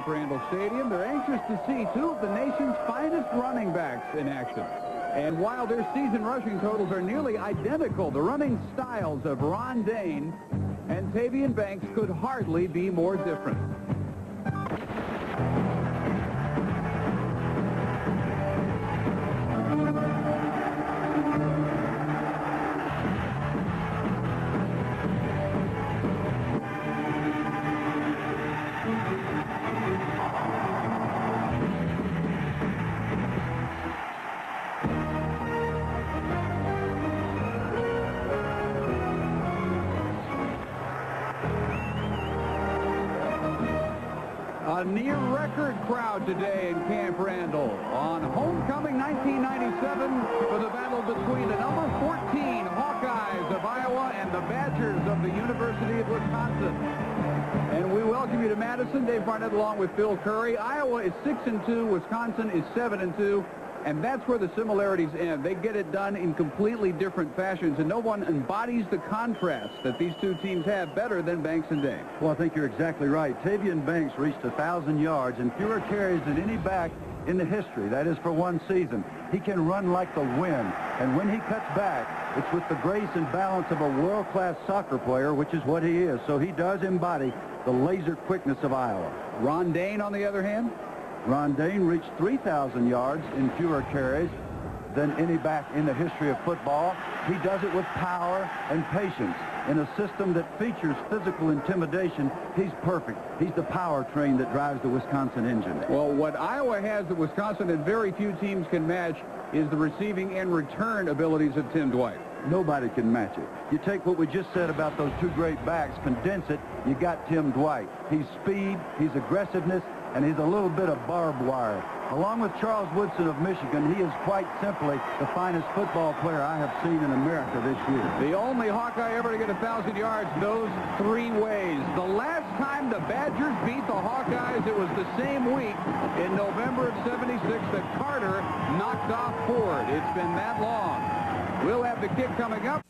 Randall Stadium. They're anxious to see two of the nation's finest running backs in action. And while their season rushing totals are nearly identical, the running styles of Ron Dayne and Tavian Banks could hardly be more different. A near-record crowd today in Camp Randall on homecoming 1997 for the battle between the number 14 Hawkeyes of Iowa and the Badgers of the University of Wisconsin. And we welcome you to Madison. Dave Barnett along with Phil Curry. Iowa is 6-2. Wisconsin is 7-2. And that's where the similarities end. They get it done in completely different fashions, and no one embodies the contrast that these two teams have better than Banks and Dayne. Well, I think you're exactly right. Tavian Banks reached 1,000 yards and fewer carries than any back in the history. That is for one season. He can run like the wind, and when he cuts back, it's with the grace and balance of a world-class soccer player, which is what he is. So he does embody the laser quickness of Iowa. Ron Dayne, on the other hand? Ron Dayne reached 3,000 yards in fewer carries than any back in the history of football. He does it with power and patience. In a system that features physical intimidation, he's perfect. He's the power train that drives the Wisconsin engine. Well, what Iowa has that Wisconsin and very few teams can match is the receiving and return abilities of Tim Dwight. Nobody can match it. You take what we just said about those two great backs, condense it, you got Tim Dwight. He's speed, he's aggressiveness, and he's a little bit of barbed wire. Along with Charles Woodson of Michigan, he is quite simply the finest football player I have seen in America this year. The only Hawkeye ever to get 1,000 yards those three ways. The last time the Badgers beat the Hawkeyes, it was the same week in November of '76 that Carter knocked off Ford. It's been that long. We'll have the kick coming up.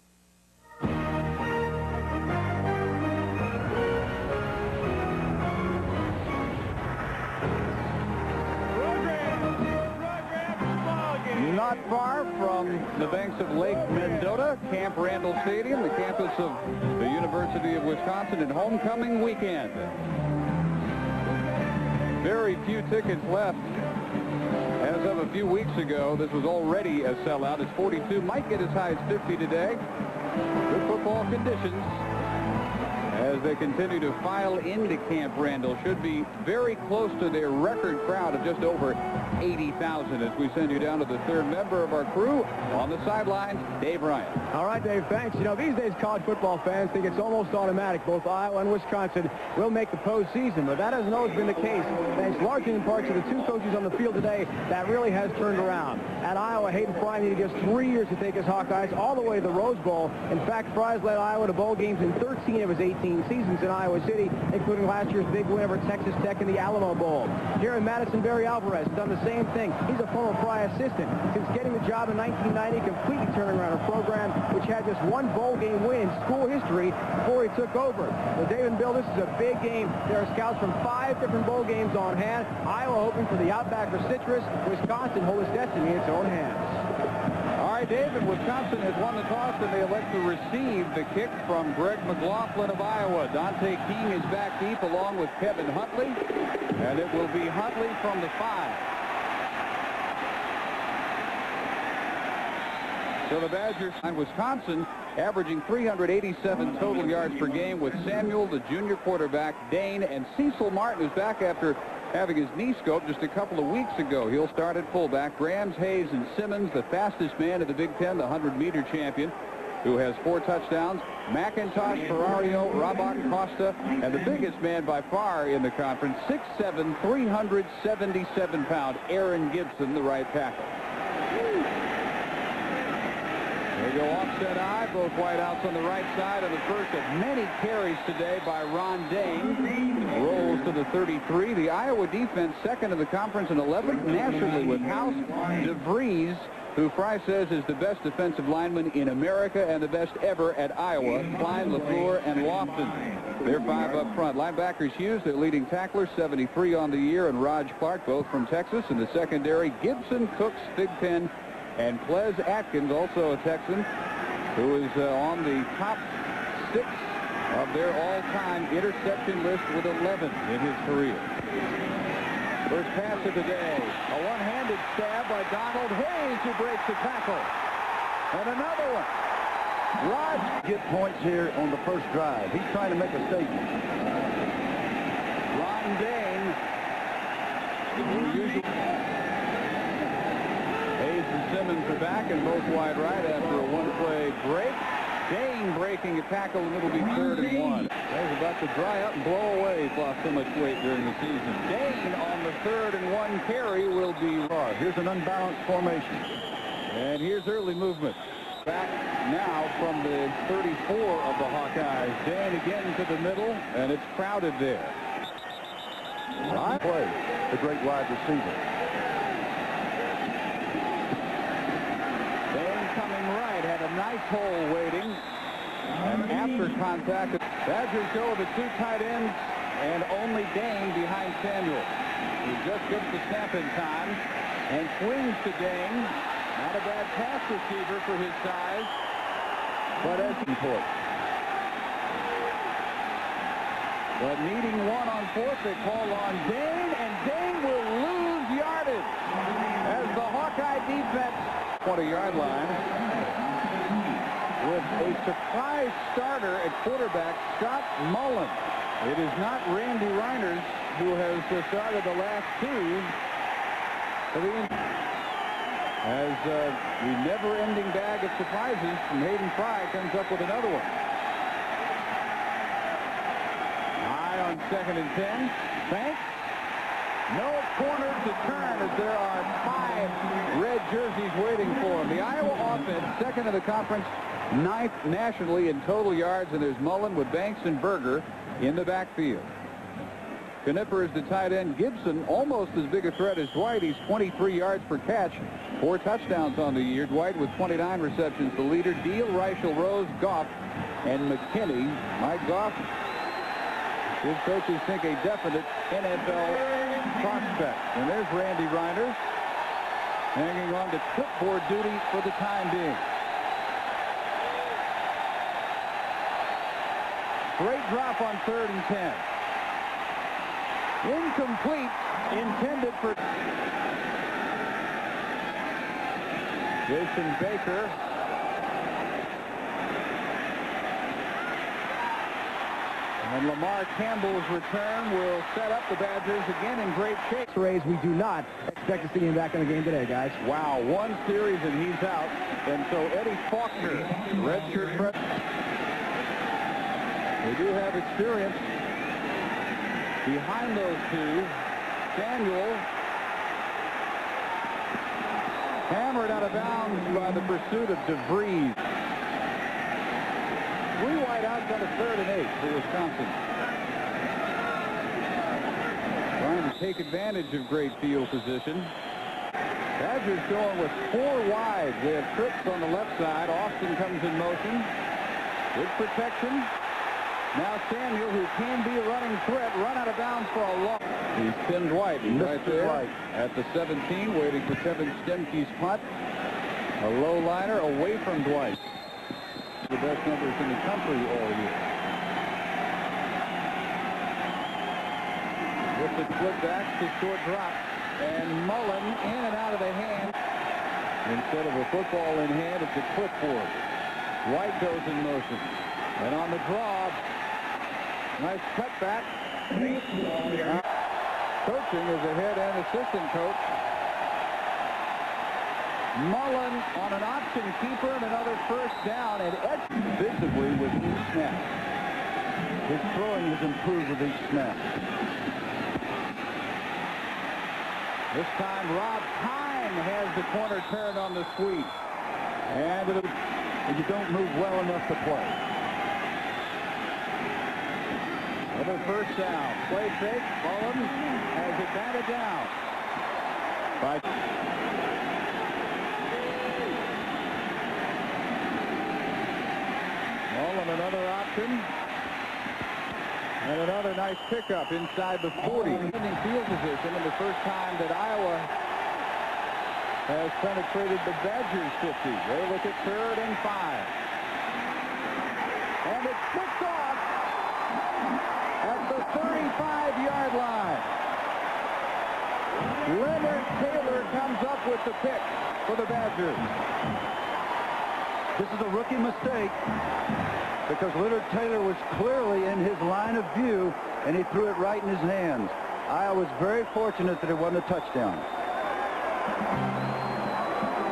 Not far from the banks of Lake Mendota, Camp Randall Stadium, the campus of the University of Wisconsin, and homecoming weekend. Very few tickets left. As of a few weeks ago, this was already a sellout. It's 42, might get as high as 50 today. Good football conditions as they continue to file into Camp Randall. Should be very close to their record crowd of just over 80,000 as we send you down to the third member of our crew on the sidelines, Dave Ryan. All right, Dave, thanks. You know, these days college football fans think it's almost automatic. Both Iowa and Wisconsin will make the postseason, but that hasn't always been the case. Thanks largely in part to the two coaches on the field today, that really has turned around. At Iowa, Hayden Fry needed just 3 years to take his Hawkeyes all the way to the Rose Bowl. In fact, Fry's led Iowa to bowl games in 13 of his 18 seasons in Iowa City, including last year's big win over Texas Tech in the Alamo Bowl. Here in Madison, Barry Alvarez has done the same thing. He's a former Fry assistant. Since getting the job in 1990, completely turning around a program which had just one bowl game win in school history before he took over. Well, Dave and Bill, this is a big game. There are scouts from 5 different bowl games on hand. Iowa hoping for the Outback for Citrus. Wisconsin hold its destiny in its own hands. All right, Dave, and Wisconsin has won the toss, and they elect to receive the kick from Greg McLaughlin of Iowa. Dante King is back deep along with Kevin Huntley, and it will be Huntley from the 5. So the Badgers and Wisconsin averaging 387 total yards per game with Samuel, the junior quarterback, Dayne, and Cecil Martin, who's back after having his knee scoped just a couple of weeks ago. He'll start at fullback. Grahams, Hayes, and Simmons, the fastest man in the Big Ten, the 100-meter champion, who has 4 touchdowns. McIntosh, Ferrario, Rabach, Costa, and the biggest man by far in the conference, 6'7", 377-pound Aaron Gibson, the right tackle. They go offset eye, both wideouts on the right side, and the first of many carries today by Ron Dayne. Rolls to the 33. The Iowa defense second in the conference and 11th nationally with House, DeVries, who Fry says is the best defensive lineman in America and the best ever at Iowa, Klein, LaFleur, and Lofton. They're 5 up front. Linebackers Hughes, their leading tackler, 73 on the year, and Raj Clark, both from Texas. In the secondary, Gibson, Cooks, Thigpen, and Ples Atkins, also a Texan, who is on the top 6 of their all-time interception list with 11 in his career. First pass of the day, a one-handed stab by Donald Hayes, who breaks the tackle. And another one. Raj Get points here on the first drive. He's trying to make a statement. Ron Dane. Hayes and Simmons are back and both wide right after a one-play break. Dane breaking a tackle, and it'll be 3rd and 1. He's about to dry up and blow away. He's lost so much weight during the season. Dane on the 3rd and 1 carry will be. Here's an unbalanced formation. And here's early movement. Back now from the 34 of the Hawkeyes. Dane again to the middle, and it's crowded there. Play the great wide receiver. Dane coming right, had a nice hole waiting. And after contact, Badgers go with the 2 tight ends and only Dane behind Samuel, who just gets the snap in time and swings to Dane. Not a bad pass receiver for his size, but as important. But needing 1 on 4th, they call on Dane, and Dane will lose yardage as the Hawkeye defense 20-yard line with a surprise starter at quarterback, Scott Mullen. It is not Randy Reiners, who has started the last 2 for the as the never-ending bag of surprises from Hayden Fry comes up with another one. High on 2nd and 10. Banks. No corner to turn as there are 5 red jerseys waiting for him. The Iowa offense, 2nd in the conference, 9th nationally in total yards, and there's Mullen with Banks and Berger in the backfield. Knipper is the tight end. Gibson, almost as big a threat as Dwight. He's 23 yards per catch, 4 touchdowns on the year. Dwight with 29 receptions, the leader. Deal, Reichel, Rose, Goff, and McKinney. Mike Goff, his coaches think a definite NFL prospect. And there's Randy Reiners hanging on to clipboard duty for the time being. Great drop on 3rd and 10. Incomplete, intended for Jason Baker. And Lamar Campbell's return will set up the Badgers again in great shape. Rays, we do not expect to see him back in the game today, guys. Wow, 1 series and he's out. And so Eddie Faulkner, redshirt freshman. They do have experience. Behind those 2, Samuel hammered out of bounds by the pursuit of DeVries. 3 wideouts on a 3rd and 8 for Wisconsin. Trying to take advantage of great field position. Badgers going with 4 wide. They have trips on the left side. Austin comes in motion. Good protection. Now Samuel, who can be a running threat, run out of bounds for a loss. He's Tim Dwight. He's right there at the 17, waiting for Kevin Stemke's punt. A low liner away from Dwight. The best numbers in the country all year. With the split back to short drop. And Mullen in and out of the hand. Instead of a football in hand, it's a clipboard. White goes in motion. And on the draw, nice cutback. Coaching is a head and assistant coach. Mullen on an option keeper and another first down, and Ed visibly with each snap. His throwing has improved with each snap. This time Rob Kine has the corner turned on the sweep. And you don't move well enough to play. Another first down. Play fake. Mullen has it batted down. on another option. And another nice pickup inside the 40. Ending field position, and the first time that Iowa has penetrated the Badgers 50. They look at 3rd and 5. And it's picked off at the 35-yard line. Leonard Taylor comes up with the pick for the Badgers. This is a rookie mistake because Leonard Taylor was clearly in his line of view, and he threw it right in his hands. Iowa was very fortunate that it wasn't a touchdown.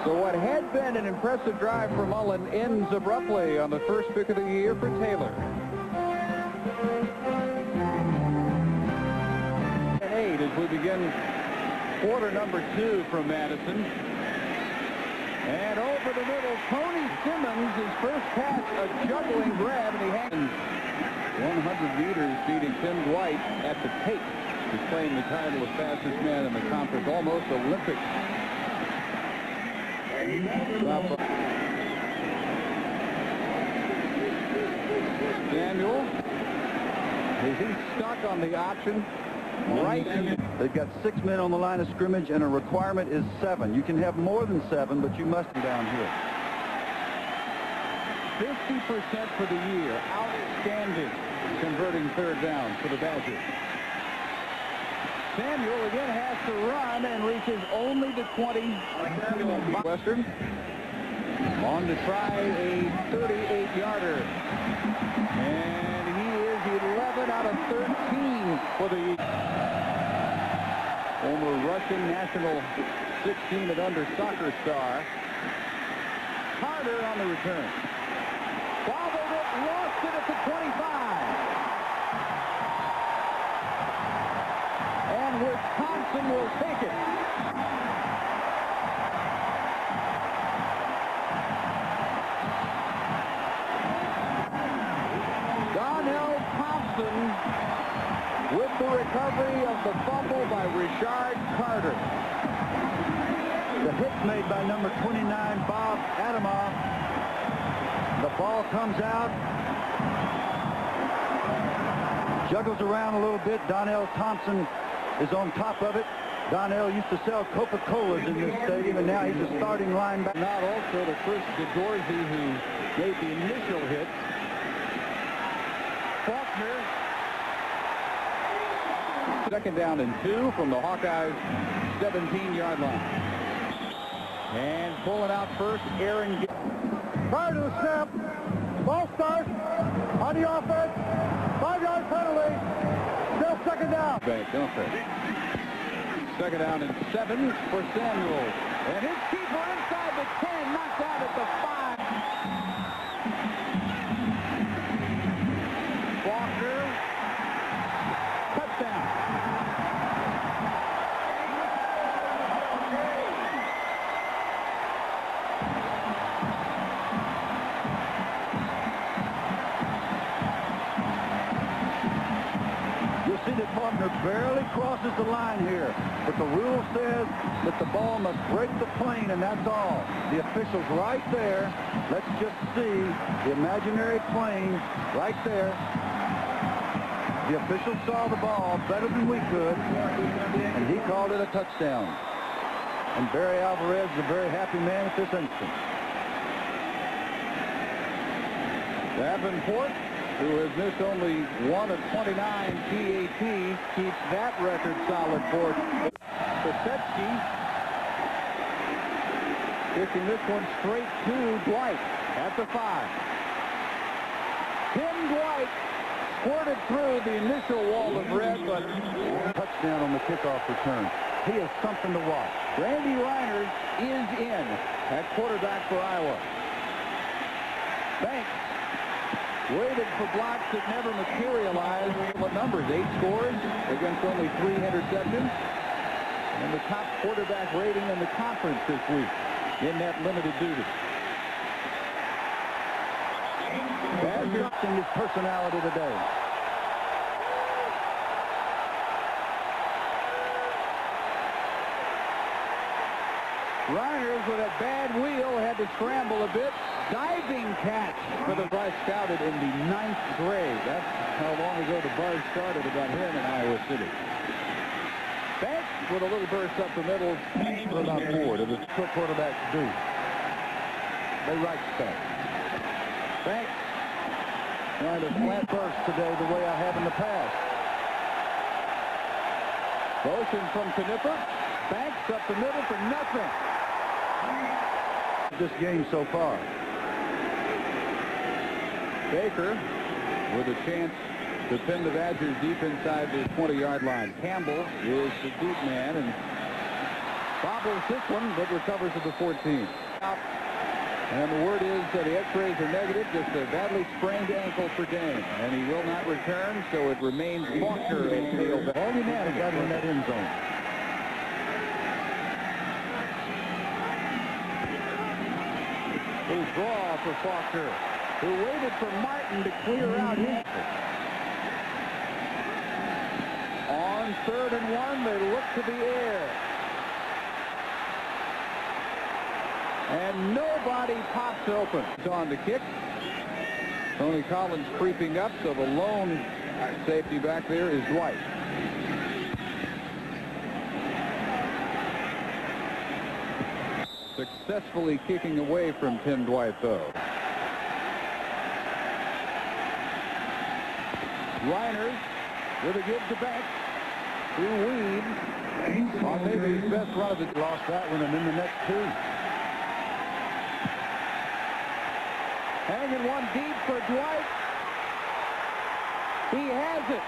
So what had been an impressive drive for Mullen ends abruptly on the first pick of the year for Taylor. And 8 as we begin quarter number 2 from Madison. And over the middle, Tony Simmons, his first pass, a juggling grab, and he hangs 100 meters, beating Tim Dwight at the tape. He's playing the title of fastest man in the conference, almost Olympic. Samuel, he's stuck on the option. Right. They've got 6 men on the line of scrimmage, and a requirement is 7. You can have more than 7, but you must be down here. 50% for the year. Outstanding converting 3rd down for the Badgers. Samuel again has to run and reaches only the 20. Western on to try a 38-yarder. And he is 11 out of 13 for the former Russian national 16 and under soccer star. Carter on the return. Bobbled it, lost it at the 25. And Wisconsin will take it. Donnell Thompson with the recovery of the fumble by Richard Carter. The hit made by number 29, Bob Adamov. The ball comes out. Juggles around a little bit. Donnell Thompson is on top of it. Donnell used to sell Coca-Colas in this stadium, and now he's a starting linebacker. Not also to Chris DeGorsey, who made the initial hit. Faulkner. 2nd down and 2 from the Hawkeyes' 17-yard line. And pulling out first, Aaron. Prior to the snap, ball starts on the offense. 5-yard penalty. Still 2nd down. Back, don't they? 2nd down and 7 for Samuel. And his keeper inside the 10, knocked out at the 5. Faulkner. Touchdown. See that Faulkner barely crosses the line here, but the rule says that the ball must break the plane, and that's all. The official's right there. Let's just see the imaginary plane right there. The official saw the ball better than we could, and he called it a touchdown. And Barry Alvarez is a very happy man at this instant. Davenport, who has missed only 1 of 29 PATs, keeps that record solid for Kosetsky. Kicking this one straight to Dwight at the 5. Tim Dwight squirted through the initial wall of red, but touchdown on the kickoff return. He is something to watch. Randy Reiners is in at quarterback for Iowa. Banks waited for blocks that never materialized. What numbers? 8 scores against only 3 interceptions. And the top quarterback rating in the conference this week in that limited duty. Badger in his personality today. Reiners with a bad wheel had to scramble a bit. Diving catch for the Buzz, scouted in the 9th grade. That's how long ago the Buzz started about him in Iowa City. Banks with a little burst up the middle for about 4 to the quarterbacks do. They right step. Banks trying to flat burst today the way I have in the past. Motion from Knipper. Banks up the middle for nothing. This game so far. Baker with a chance to pin the Badgers deep inside the 20-yard line. Campbell is the deep man and bobbles this one, but recovers at the 14. And the word is that the x-rays are negative, just a badly sprained ankle for Dane. And he will not return, so it remains Faulkner and tailback. Only man who got in that end zone. Little draw for Faulkner, who waited for Martin to clear out his. On 3rd and 1, they look to the air. And nobody pops open. It's on the kick. Tony Collins creeping up, so the lone safety back there is Dwight. Successfully kicking away from Tim Dwight, though. Reiners with a give to Banks. Through Weed. On maybe his best run of the. Lost that one and in the next 2. Hanging one deep for Dwight. He has it.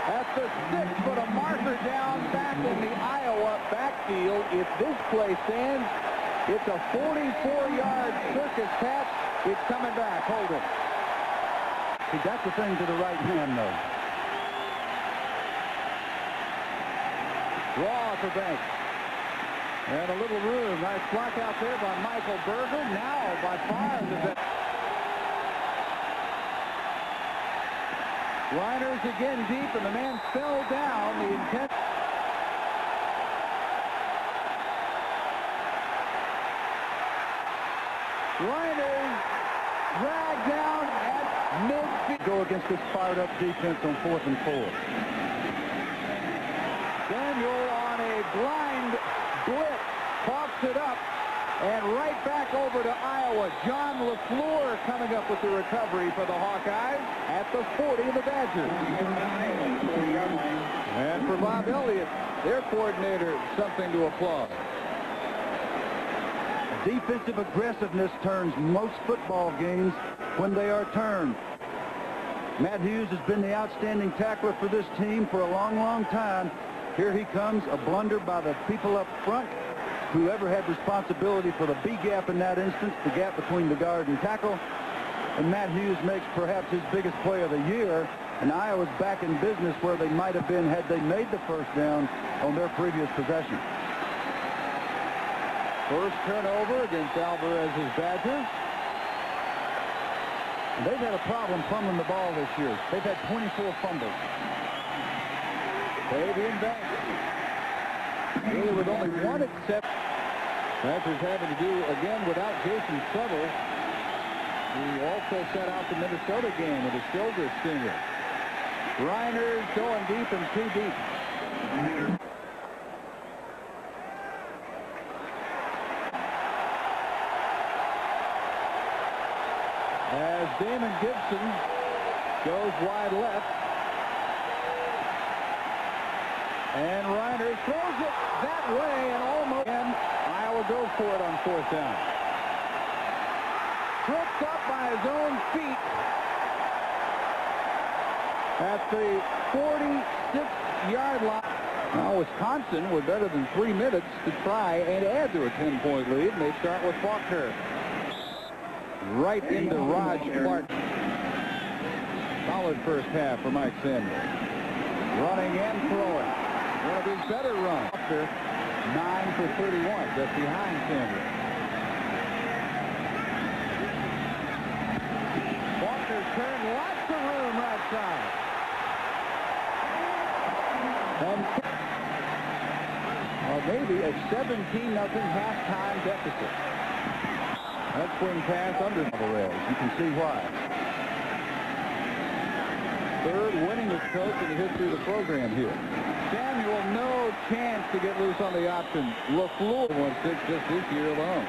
At the 6, put a marker down back in the Iowa backfield. If this play stands, it's a 44-yard circus catch. It's coming back. Hold it. He got the thing to the right hand, though. Draw for Banks. And a little room. Nice block out there by Michael Berger. Now by far the best. Reiners again deep, and the man fell down. The intent. Reiners dragged down at midfield. Go against this fired-up defense on 4th and 4. Daniel on a blind blitz pops it up, and right back over to Iowa. John LaFleur coming up with the recovery for the Hawkeyes at the 40 of the Badgers. And for Bob Elliott, their coordinator, something to applaud. Defensive aggressiveness turns most football games when they are turned. Matt Hughes has been the outstanding tackler for this team for a long, long time. Here he comes, a blunder by the people up front. Whoever had responsibility for the B gap in that instance, the gap between the guard and tackle. And Matt Hughes makes perhaps his biggest play of the year. And Iowa's back in business where they might have been had they made the first down on their previous possession. First turnover against Alvarez's Badgers. And they've had a problem fumbling the ball this year. They've had 24 fumbles. Fabian Banks. Really with only one exception. Badgers having to do again without Jason Settle, who also set out the Minnesota game with a shoulder stinger. Reiners going deep and too deep. As Damon Gibson goes wide left. And Reiners throws it that way and almost. And Iowa goes for it on 4th down. Tripped up by his own feet at the 46-yard line. Now Wisconsin with better than 3 minutes to try and add to a 10-point lead. And they start with Faulkner. Right into Raj Clark. Solid first half for Mike Samuel. Running and throwing. One of his better runs. 9 for 31. Just behind Samuel. Faulkner's turn. Lots of room right side. And maybe a 17-0 halftime deficit. That swing pass under the rails. You can see why. Third winningest coach in the history of the program here. Samuel, no chance to get loose on the option. LaFleur won 6 just this year alone.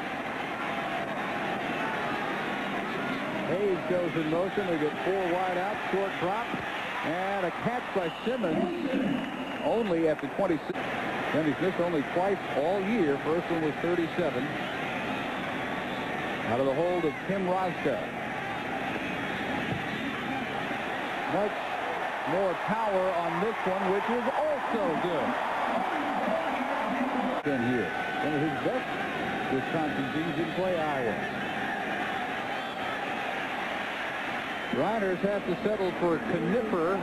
Hayes goes in motion. They get 4 wide out, short drop, and a catch by Simmons only at the 26. Then he's missed only twice all year. First one was 37. Out of the hold of Tim Roscoe. Much more power on this one, which is also good. Been here. One of his best Wisconsin teams didn't play Iowa. Reiners has to settle for Knipper,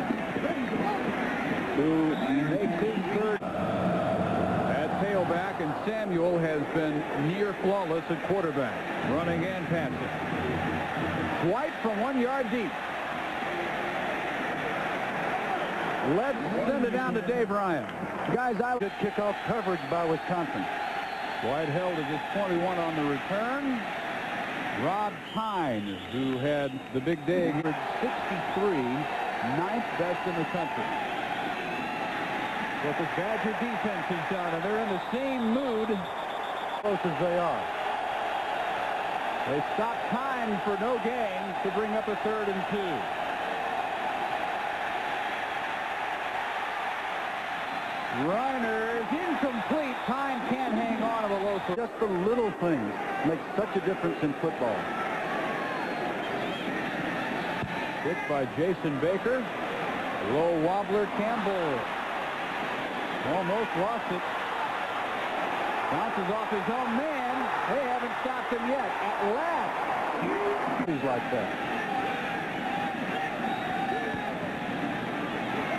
who makes his third at tailback, and Samuel has been near flawless at quarterback, running and passing. White from 1 yard deep. Let's send it down to Dave Ryan. Guys, I good kickoff coverage by Wisconsin. White held at just 21 on the return. Rob Tyne, who had the big day, 63, 9th best in the country. What the Badger defense has done, and they're in the same mood, Close as they are. they stop time for no gain to bring up a 3rd and 2. Reiners incomplete. Time can't hang on to the low throw. Just the little things make such a difference in football. Hit by Jason Baker. Low wobbler. Campbell almost lost it. Bounces off his own man. They haven't stopped him yet. At last. He's like that.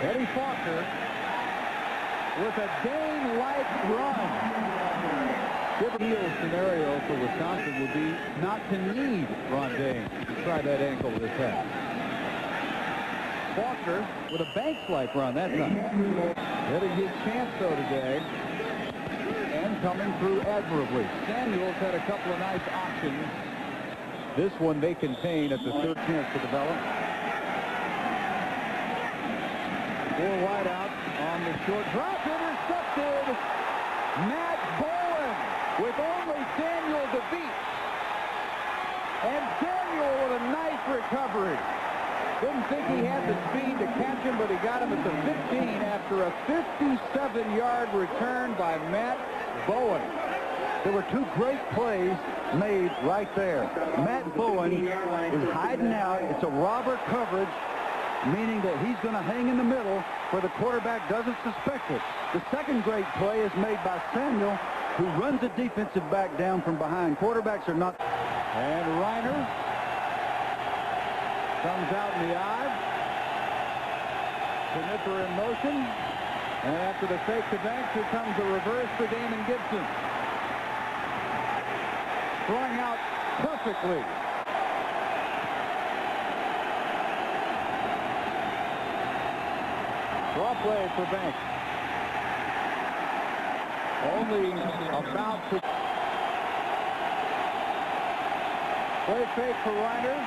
Eddie Faulkner with a Dane-like run. Ideal scenario for Wisconsin would be not to need Ron Dane to try that ankle with his head. Faulkner with a Banks-like run. That's not getting his chance though today, and coming through admirably. Samuel's had a couple of nice options. This one they contain at the 3rd chance to develop. 4 wide out on the short drop. Intercepted. Matt Bowen with only Samuel to beat. And Samuel with a nice recovery. Didn't think he had the speed to catch him, but he got him at the 15 after a 57-yard return by Matt Bowen. There were 2 great plays made right there. Matt Bowen is hiding out. It's a robber coverage, meaning that he's going to hang in the middle where the quarterback doesn't suspect it. The second great play is made by Samuel, who runs the defensive back down from behind. Quarterbacks are not. And Reiner comes out in the eye. Knipper in motion. And after the fake to Banks, here comes a reverse for Damon Gibson. Throwing out perfectly. Draw play for Banks. Only about to play fake for Reiner.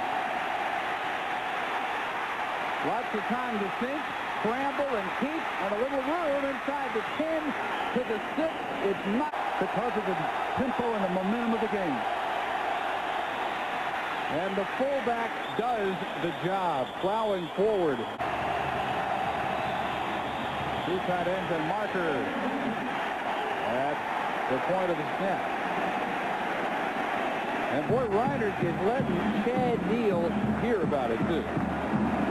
Lots of time to think, scramble, and keep, and a little room inside the 10 to the 6. It's not because of the tempo and the momentum of the game. And the fullback does the job, plowing forward. 2 tight ends and marker at the point of the snap. And boy, Reiners is letting Chad Neal hear about it, too.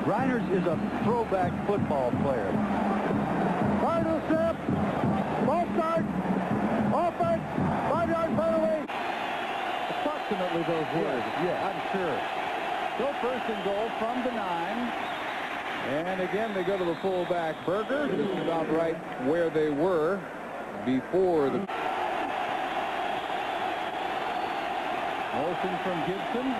Reiners is a throwback football player. Final snap. Ball start. Offense. 5-yard penalty. Approximately those words. Yeah, I'm sure. So 1st and goal from the 9. And again, they go to the fullback, Berger. This is about right where they were before the motion from Gibson.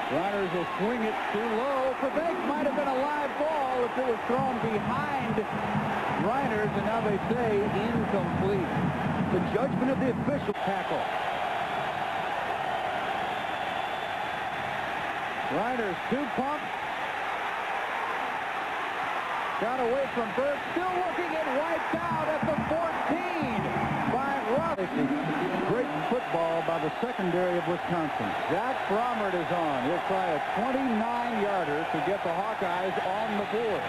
Reiners will swing it too low for Banks. Might have been a live ball if it was thrown behind Reiners, and now they say incomplete. The judgment of the official. Tackle. Reiners two pump. Got away from Burke. Still looking and wiped out at the 14 by Ruff. Great football by the secondary of Wisconsin. Zach Bromert is on. He'll try a 29-yarder to get the Hawkeyes on the board.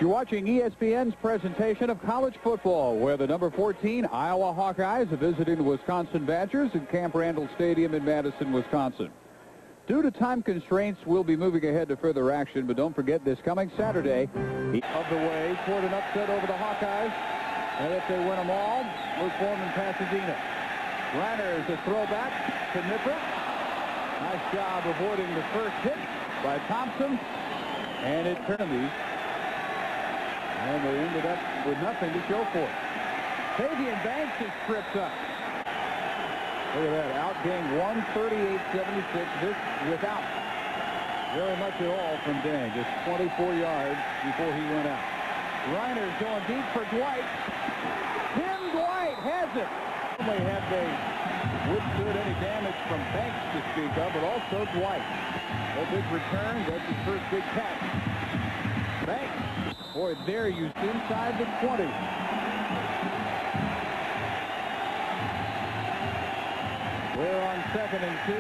You're watching ESPN's presentation of college football, where the number 14 Iowa Hawkeyes are visiting the Wisconsin Badgers at Camp Randall Stadium in Madison, Wisconsin. Due to time constraints, we'll be moving ahead to further action, but don't forget this coming Saturday, of the way toward an upset over the Hawkeyes. And if they win them all, Luke Foreman, Pasadena. Reiners a throwback to Nipper. Nice job avoiding the first hit by Thompson. And it turned these. And they ended up with nothing to show for it. Tavian Banks is tripped up. Look at that, outgained 138.76. This without very much at all from Dang. Just 24 yards before he went out. Reiners going deep for Dwight. Tim Dwight has it. Not only have they withstood any damage from Banks to speak of, but also Dwight. A big return. That's his first big catch. Banks. Boy, there you see inside the 20. We're on 2nd and 2.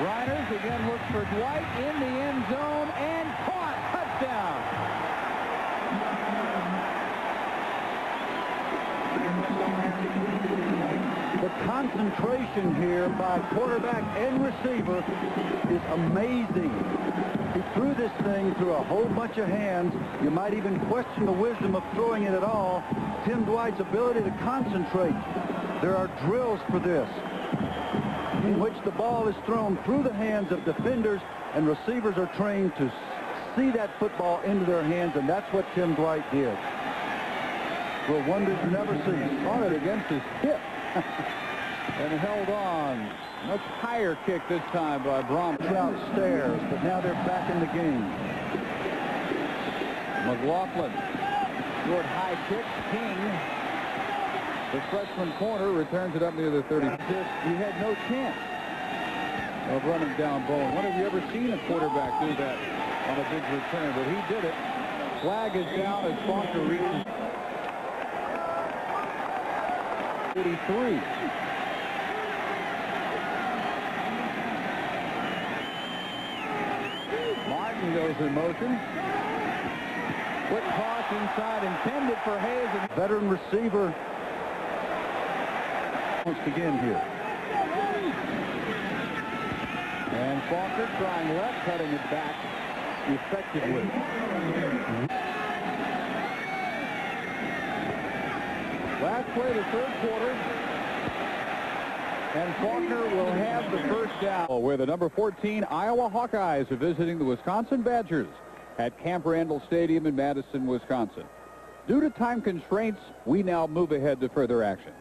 Reiners again looks for Dwight in the end zone and caught. Touchdown. The concentration here by quarterback and receiver is amazing. He threw this thing through a whole bunch of hands. You might even question the wisdom of throwing it at all. Tim Dwight's ability to concentrate. There are drills for this, in which the ball is thrown through the hands of defenders, and receivers are trained to see that football into their hands, and that's what Tim Dwight did. Will wonders never cease. Caught it against his hip and held on. Much higher kick this time by Bromert. Outstairs, but now they're back in the game. McLaughlin. Short high kick. King, the freshman corner, returns it up near the 30. You had no chance of running down Bowen. When have you ever seen a quarterback do that on a big return? But he did it. Flag is down as Faulkner reaches 83. Martin goes in motion. Quick toss inside, intended for Hayes. And veteran receiver once again here. And Faulkner trying left, cutting it back effectively. Last play of the third quarter. And Faulkner will have the first down. Where the number 14 Iowa Hawkeyes are visiting the Wisconsin Badgers at Camp Randall Stadium in Madison, Wisconsin. Due to time constraints, we now move ahead to further action.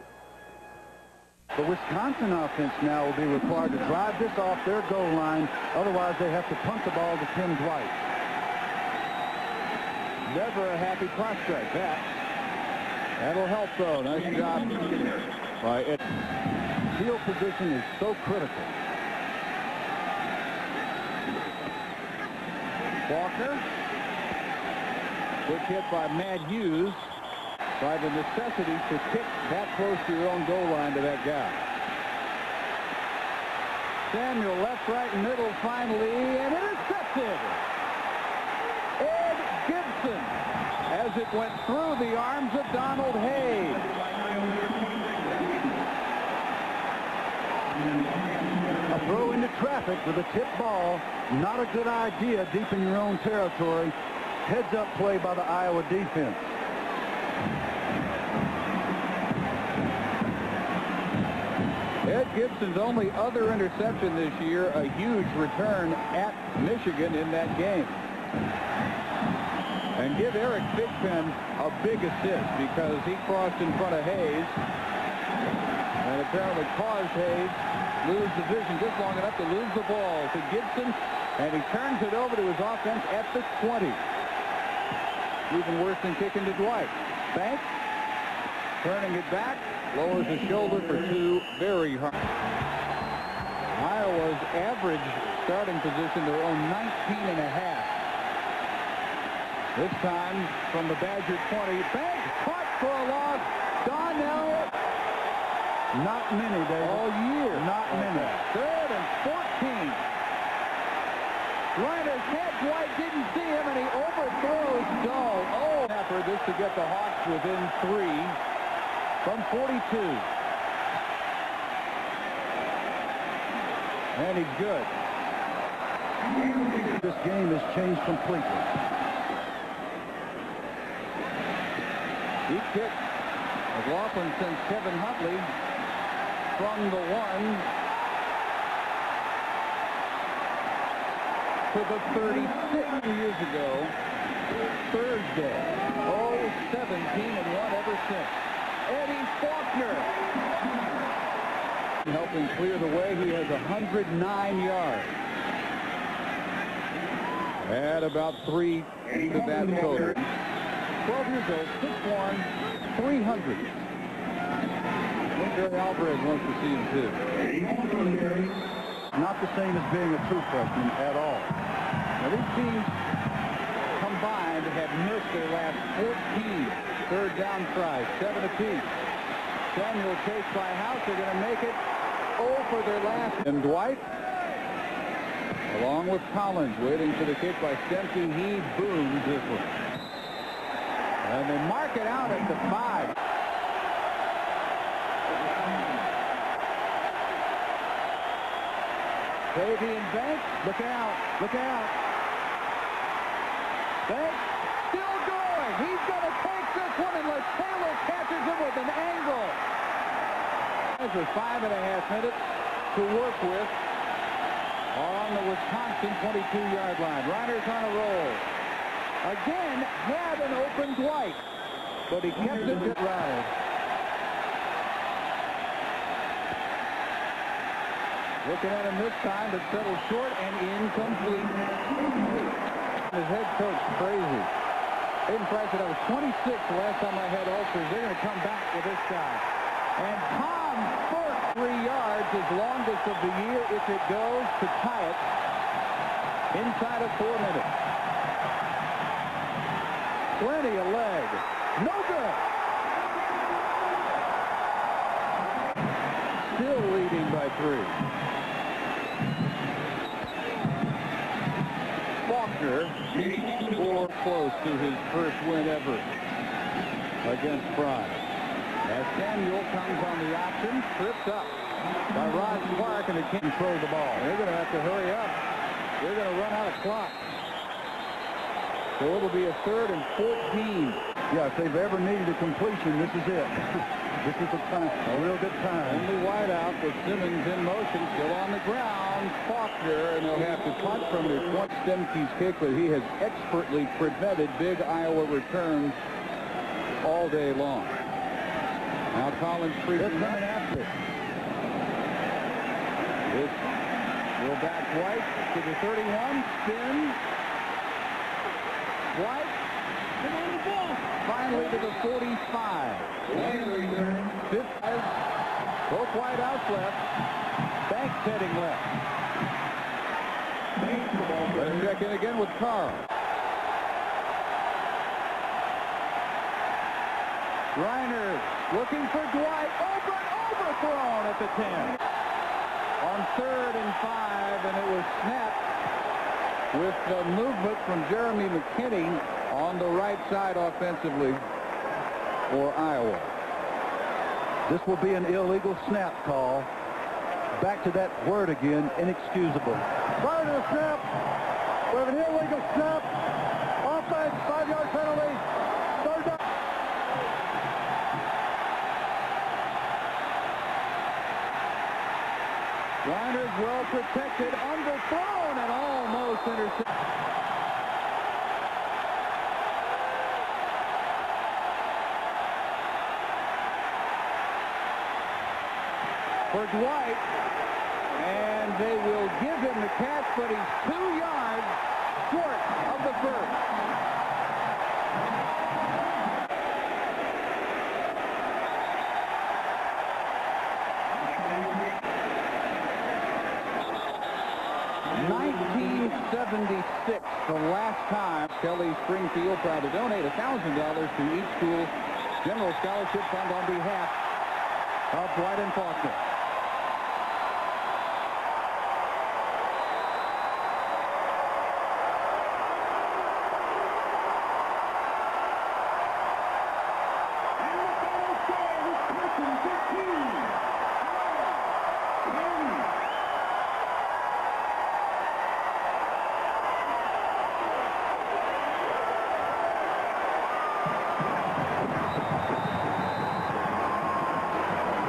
The Wisconsin offense now will be required to drive this off their goal line. Otherwise, they have to punt the ball to Tim Dwight. Never a happy prospect, that. That'll help, though. Nice job by it. Field position is so critical. Faulkner. Quick hit by Matt Hughes. By the necessity to kick that close to your own goal line to that guy. Samuel left, right, and middle finally, and intercepted. Ed Gibson, as it went through the arms of Donald Hayes. A throw into traffic with a tip ball, not a good idea deep in your own territory. Heads-up play by the Iowa defense. Ed Gibson's only other interception this year, a huge return at Michigan in that game. And give Eric Thigpen a big assist because he crossed in front of Hayes. And and apparently caused Hayes lose the vision just long enough to lose the ball to Gibson, and he turns it over to his offense at the 20. Even worse than kicking to Dwight. Banks turning it back, lowers his shoulder for two very hard. Iowa's average starting position, their own 19.5. This time from the Badger 20. Banks caught for a loss. Donnell. Not many, David. All year. Not many. 3rd and 14. Reiner's head. Dwight didn't see him, and he overthrows Dahl. Oh, effort this to get the Hawks within 3 from 42. And he's good. This game has changed completely. Deep kick. McLaughlin sends Kevin Huntley from the 1 to the 36 years ago. Thursday. 17 and 1 ever since. Eddie Faulkner helping clear the way. He has 109 yards. Add about 3 to that total. 12 years old, 6'1", 300. Jerry Alvarez wants to see him too. Not the same as being a true freshman at all. Now these teams combined have missed their last 14 third down tries, 7 apiece. Samuel chased by House. They're going to make it 0 for their last. And Dwight, along with Collins, waiting for the kick by Stemke. He booms this one. And they mark it out at the 5. Tavian Banks, look out, look out. Banks still going. He's going to take this one unless Taylor catches him with an angle. There's 5.5 minutes to work with on the Wisconsin 22-yard line. Reiner's on a roll. Again, had an open Dwight, but he kept it to Reiner. Looking at him this time, but settled short and incomplete. His head coach crazy. Hayden Price said, I was 26 the last time I had ulcers. They're going to come back with this guy. And Tom Burke, 3 yards, his longest of the year, if it goes, to tie it inside of 4 minutes. Plenty of leg. No good. Still leading by 3. Faulkner scored close to his first win ever against Fry. As Samuel comes on the option, tripped up by Rod Clark, and they can't control the ball. They're going to have to hurry up. They're going to run out of clock. So it'll be a 3rd and 14. Yeah, if they've ever needed a completion, this is it. This is a time, a real good time. Only wide out with Simmons in motion, still on the ground. Faulkner, and they'll have to punt from it. It's once Stemke's kick, but he has expertly prevented big Iowa returns all day long. Now Collins creeping up after. This will back White to the 31, spin. White, finally to the 45. 5, both wide outs left. Banks heading left. Let's check in again with Carl. Reiner looking for Dwight. Overthrown at the 10. On 3rd and 5, and it was snapped with the movement from Jeremy McKinney on the right side offensively for Iowa. This will be an illegal snap call. Back to that word again, inexcusable. Prior to the snap, we have an illegal snap. Offense, 5-yard penalty. 3rd down. Reiner's well protected, underthrown, and almost intercepted. for Dwight. And they will give him the catch, but he's 2 yards short of the first. $1976, the last time. Kelly Springfield proud to donate $1,000 to each school's General Scholarship Fund on behalf of Dwight and Faulkner.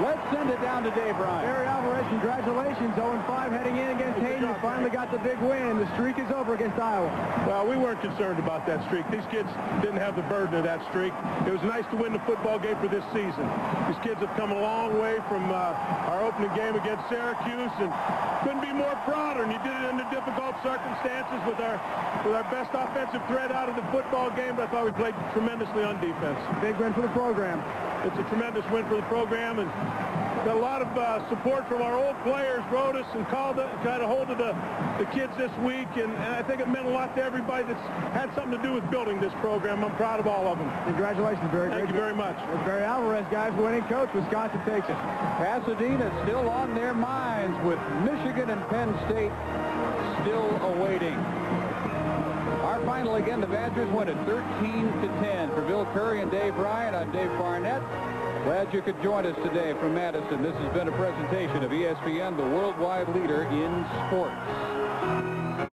Let's send it down to Dave Bryant. Barry Alvarez, congratulations. 0-5 heading in against Hayden. You finally got the big win. The streak is over against Iowa. Well, we weren't concerned about that streak. These kids didn't have the burden of that streak. It was nice to win the football game for this season. These kids have come a long way from our opening game against Syracuse, and couldn't be more prouder. And you did it under difficult circumstances with our best offensive threat out of the football game. But I thought we played tremendously on defense. Big win for the program. It's a tremendous win for the program, and got a lot of support from our old players. Wrote us and got a hold of the kids this week, and I think it meant a lot to everybody that's had something to do with building this program. I'm proud of all of them. Congratulations, Barry. Thank you very much. It's Barry Alvarez, guys, winning coach. Wisconsin takes it. Pasadena still on their minds with Michigan and Penn State still awaiting. Our final again, the Badgers win at 13-10. For Bill Curry and Dave Bryant, I'm Dave Barnett. Glad you could join us today from Madison. This has been a presentation of ESPN, the worldwide leader in sports.